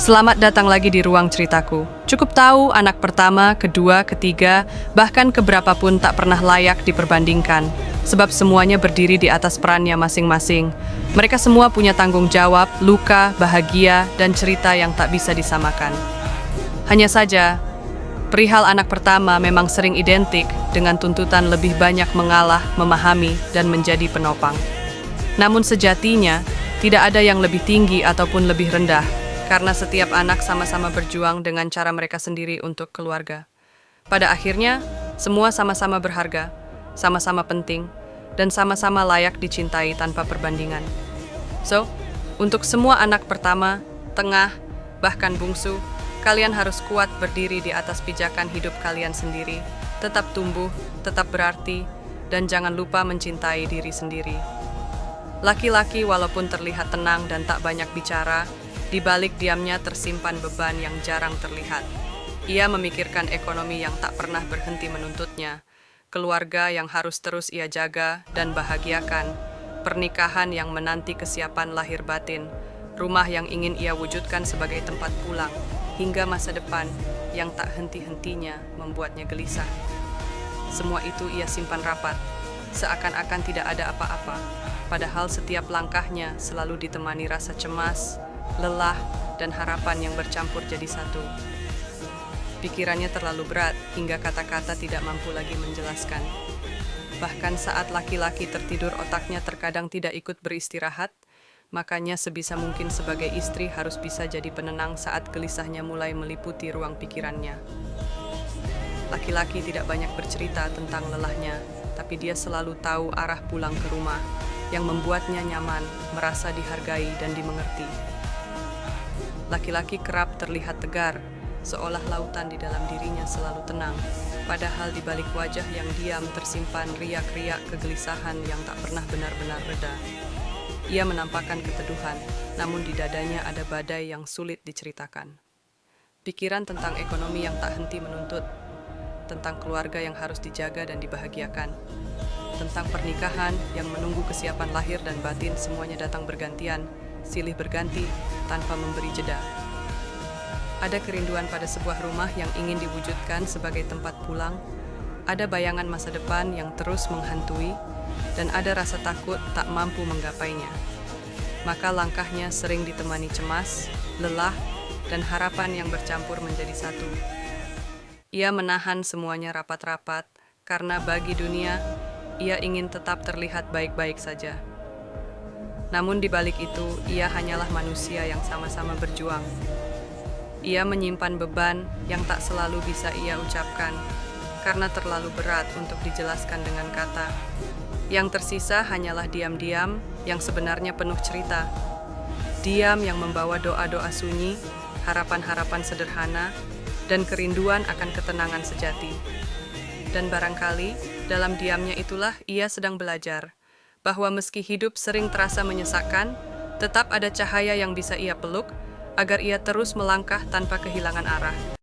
Selamat datang lagi di ruang ceritaku. Cukup tahu anak pertama, kedua, ketiga, bahkan keberapa pun tak pernah layak diperbandingkan. Sebab semuanya berdiri di atas perannya masing-masing. Mereka semua punya tanggung jawab, luka, bahagia, dan cerita yang tak bisa disamakan. Hanya saja, perihal anak pertama memang sering identik dengan tuntutan lebih banyak mengalah, memahami, dan menjadi penopang. Namun sejatinya, tidak ada yang lebih tinggi ataupun lebih rendah. Karena setiap anak sama-sama berjuang dengan cara mereka sendiri untuk keluarga. Pada akhirnya, semua sama-sama berharga, sama-sama penting, dan sama-sama layak dicintai tanpa perbandingan. So, untuk semua anak pertama, tengah, bahkan bungsu, kalian harus kuat berdiri di atas pijakan hidup kalian sendiri, tetap tumbuh, tetap berarti, dan jangan lupa mencintai diri sendiri. Laki-laki walaupun terlihat tenang dan tak banyak bicara, di balik diamnya tersimpan beban yang jarang terlihat. Ia memikirkan ekonomi yang tak pernah berhenti menuntutnya, keluarga yang harus terus ia jaga dan bahagiakan, pernikahan yang menanti kesiapan lahir batin, rumah yang ingin ia wujudkan sebagai tempat pulang, hingga masa depan yang tak henti-hentinya membuatnya gelisah. Semua itu ia simpan rapat, seakan-akan tidak ada apa-apa, padahal setiap langkahnya selalu ditemani rasa cemas, lelah, dan harapan yang bercampur jadi satu. Pikirannya terlalu berat hingga kata-kata tidak mampu lagi menjelaskan. Bahkan saat laki-laki tertidur, otaknya terkadang tidak ikut beristirahat, makanya sebisa mungkin sebagai istri harus bisa jadi penenang saat gelisahnya mulai meliputi ruang pikirannya. Laki-laki tidak banyak bercerita tentang lelahnya, tapi dia selalu tahu arah pulang ke rumah, yang membuatnya nyaman, merasa dihargai dan dimengerti. Laki-laki kerap terlihat tegar, seolah lautan di dalam dirinya selalu tenang. Padahal di balik wajah yang diam tersimpan riak-riak kegelisahan yang tak pernah benar-benar reda. Ia menampakkan keteduhan, namun di dadanya ada badai yang sulit diceritakan. Pikiran tentang ekonomi yang tak henti menuntut, tentang keluarga yang harus dijaga dan dibahagiakan, tentang pernikahan yang menunggu kesiapan lahir dan batin, semuanya datang bergantian, silih berganti, tanpa memberi jeda. Ada kerinduan pada sebuah rumah yang ingin diwujudkan sebagai tempat pulang, ada bayangan masa depan yang terus menghantui, dan ada rasa takut tak mampu menggapainya. Maka langkahnya sering ditemani cemas, lelah, dan harapan yang bercampur menjadi satu. Ia menahan semuanya rapat-rapat, karena bagi dunia, ia ingin tetap terlihat baik-baik saja. Namun di balik itu, ia hanyalah manusia yang sama-sama berjuang. Ia menyimpan beban yang tak selalu bisa ia ucapkan, karena terlalu berat untuk dijelaskan dengan kata. Yang tersisa hanyalah diam-diam yang sebenarnya penuh cerita. Diam yang membawa doa-doa sunyi, harapan-harapan sederhana, dan kerinduan akan ketenangan sejati. Dan barangkali, dalam diamnya itulah ia sedang belajar bahwa meski hidup sering terasa menyesakkan, tetap ada cahaya yang bisa ia peluk, agar ia terus melangkah tanpa kehilangan arah.